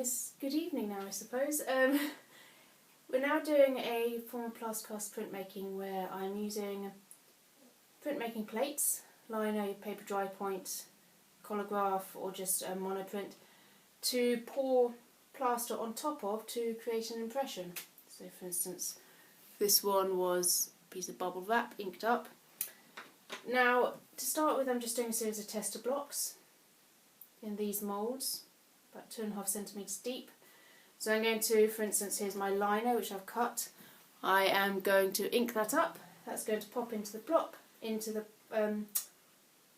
It's good evening now, I suppose. We're now doing a form of plastercast printmaking where I'm using printmaking plates, lino, paper dry point, collagraph or just a monoprint to pour plaster on top of to create an impression. So for instance, this one was a piece of bubble wrap inked up. Now to start with, I'm just doing a series of tester blocks in these moulds, about 2.5 centimetres deep. So I'm going to, for instance, here's my lino which I've cut. I am going to ink that up. That's going to pop into the block, into the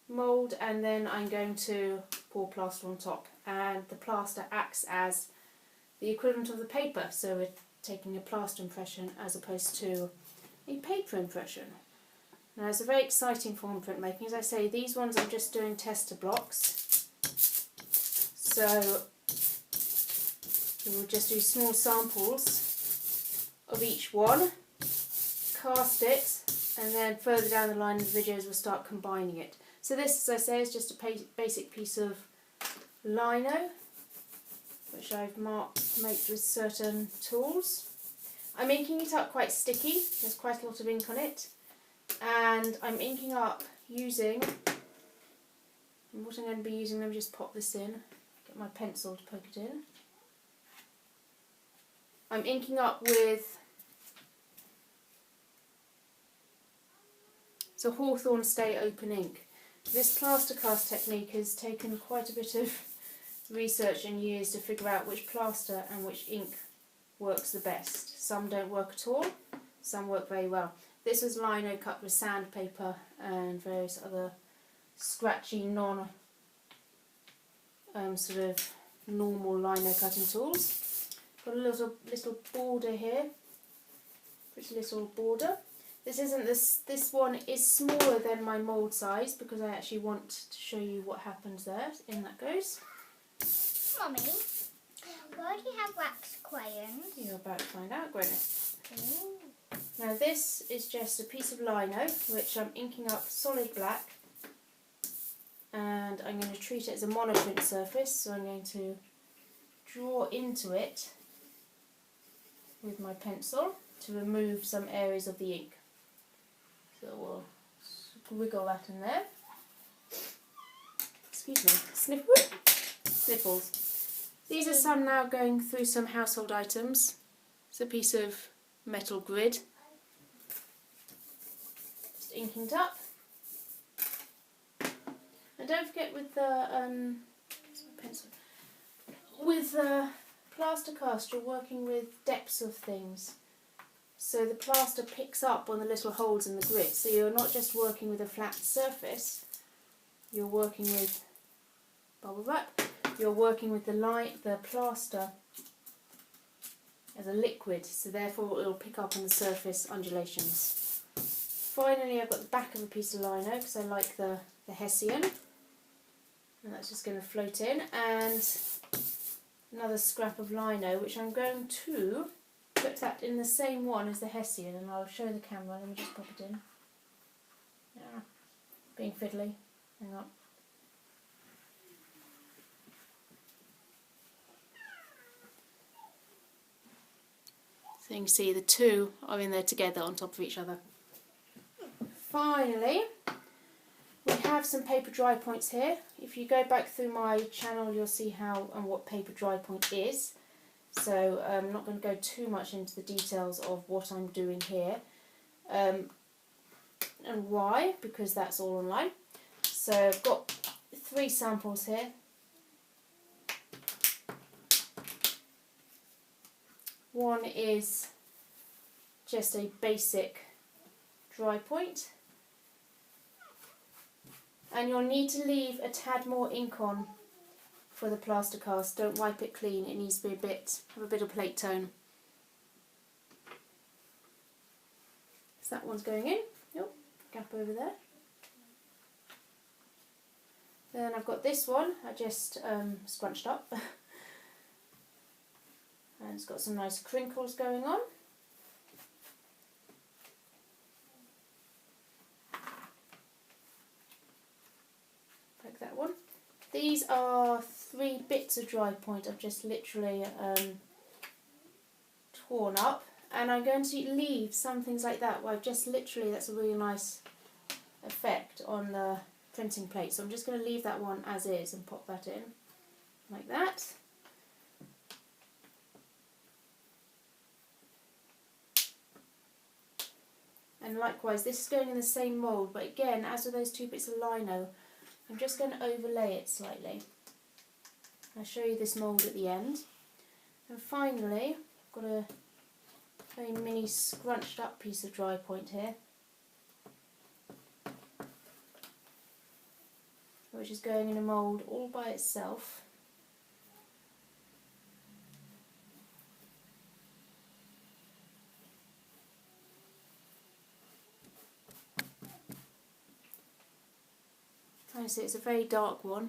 mould, and then I'm going to pour plaster on top. And the plaster acts as the equivalent of the paper, so we're taking a plaster impression as opposed to a paper impression. Now it's a very exciting form of printmaking. As I say, these ones I'm just doing tester blocks. So we will just do small samples of each one, cast it, and then further down the line in the videos we'll start combining it. So this, as I say, is just a basic piece of lino, which I've made with certain tools. I'm inking it up quite sticky, there's quite a lot of ink on it, and I'm inking up using, and what I'm going to be using, let me just pop this in, get my pencil to poke it in. I'm inking up with Hawthorn Stay Open ink. This plaster cast technique has taken quite a bit of research and years to figure out which plaster and which ink works the best. Some don't work at all, some work very well. This was lino cut with sandpaper and various other scratchy, sort of normal lino cutting tools. Got a little border here, pretty little border. This one is smaller than my mould size because I actually want to show you what happens there. In that goes. Mummy, why do you have wax crayons? You're about to find out, Gwyneth. Now this is just a piece of lino which I'm inking up solid black, and I'm going to treat it as a monoprint surface, so I'm going to draw into it with my pencil to remove some areas of the ink. So we'll wiggle that in there. Excuse me, sniffles. These are some now going through some household items. It's a piece of metal grid. Just inking it up. And don't forget with the pencil, with plaster cast, you're working with depths of things. So the plaster picks up on the little holes in the grid. So you're not just working with a flat surface, you're working with bubble wrap, you're working with the plaster as a liquid, so therefore it will pick up on the surface undulations. Finally, I've got the back of a piece of lino because I like the Hessian, and that's just going to float in, and another scrap of lino which I'm going to put that in the same one as the Hessian, and I'll show the camera. Let me just pop it in. Yeah, being fiddly. Hang on. So you can see the two are in there together on top of each other. Finally, we have some paper dry points here. If you go back through my channel, you'll see how and what paper dry point is. So I'm not going to go too much into the details of what I'm doing here and why, because that's all online. So I've got 3 samples here. One is just a basic dry point, and you'll need to leave a tad more ink on for the plaster cast. Don't wipe it clean, it needs to be have a bit of plate tone. So that one's going in. Oh, gap over there. Then I've got this one, I just scrunched up. And it's got some nice crinkles going on. Like that one. These are 3 bit bits of dry point I've just literally torn up, and I'm going to leave some things like that where I've just literally, that's a really nice effect on the printing plate. So I'm just going to leave that one as is and pop that in like that. And likewise, this is going in the same mould, but again, as with those two bits of lino, I'm just going to overlay it slightly. I'll show you this mould at the end. And finally, I've got a very mini scrunched up piece of dry point here, which is going in a mould all by itself. I see it's a very dark one,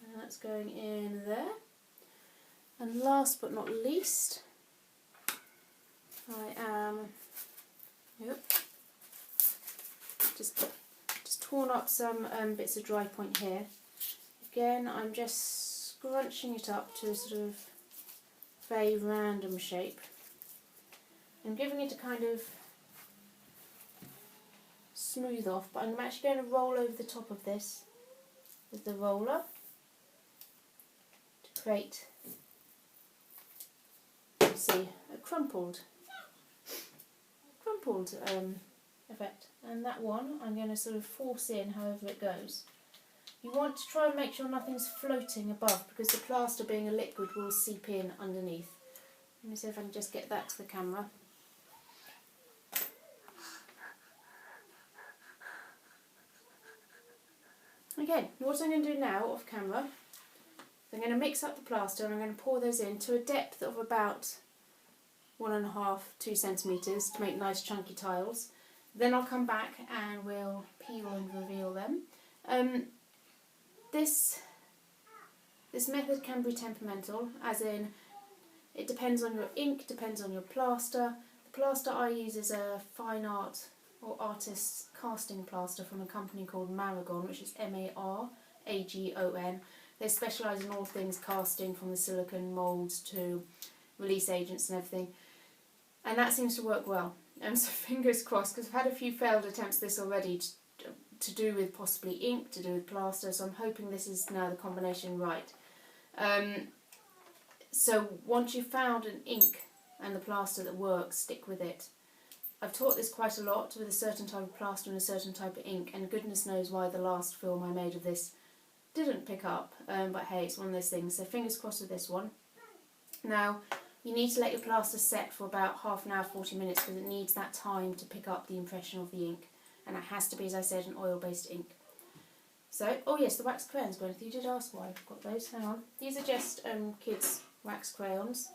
and that's going in there. And last but not least, I am just torn up some bits of dry point here. Again, I'm just scrunching it up to a sort of very random shape. I'm giving it a kind of smooth off, but I'm actually going to roll over the top of this with the roller to create, see, a crumpled effect. And that one I'm going to sort of force in however it goes. You want to try and make sure nothing's floating above, because the plaster, being a liquid, will seep in underneath. Let me see if I can just get that to the camera. Okay, what I'm going to do now off camera, I'm going to mix up the plaster and I'm going to pour those in to a depth of about 1.5–2 centimetres to make nice chunky tiles. Then I'll come back and we'll peel and reveal them. This method can be temperamental, as in it depends on your ink, depends on your plaster. The plaster I use is a fine art or artist's casting plaster from a company called Maragon, which is M-A-R-A-G-O-N. They specialise in all things casting, from the silicone moulds to release agents and everything. And that seems to work well. So fingers crossed, because I've had a few failed attempts this already to do with possibly ink, to do with plaster, so I'm hoping this is now the combination right. So once you've found an ink and the plaster that works, stick with it. I've taught this quite a lot with a certain type of plaster and a certain type of ink, and goodness knows why the last film I made of this didn't pick up, but hey, it's one of those things, so fingers crossed with this one. Now, you need to let your plaster set for about half an hour, 40 minutes, because it needs that time to pick up the impression of the ink, and it has to be, as I said, an oil-based ink. So, oh yes, the wax crayons, Gwyneth, you did ask why I've got those, hang on. These are just kids' wax crayons.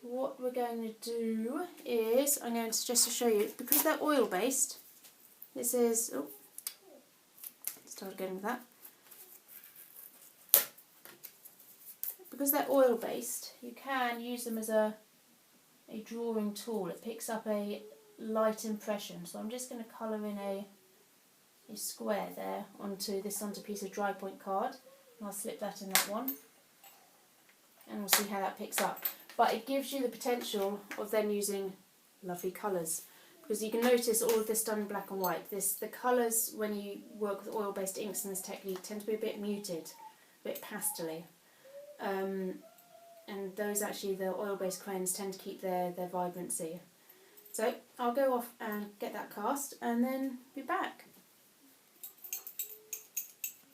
What we're going to do is, I'm going to just to show you, because they're oil-based, this is, oh, start again with that. Because they're oil-based, you can use them as a drawing tool. It picks up a light impression. So I'm just going to colour in a square there onto a piece of dry point card. And I'll slip that in that one. And we'll see how that picks up. But it gives you the potential of then using lovely colours. Because you can notice all of this done in black and white. The colours, when you work with oil-based inks in this technique, tend to be a bit muted, a bit pastel-y. And those actually, the oil-based crayons, tend to keep their vibrancy. So I'll go off and get that cast and then be back.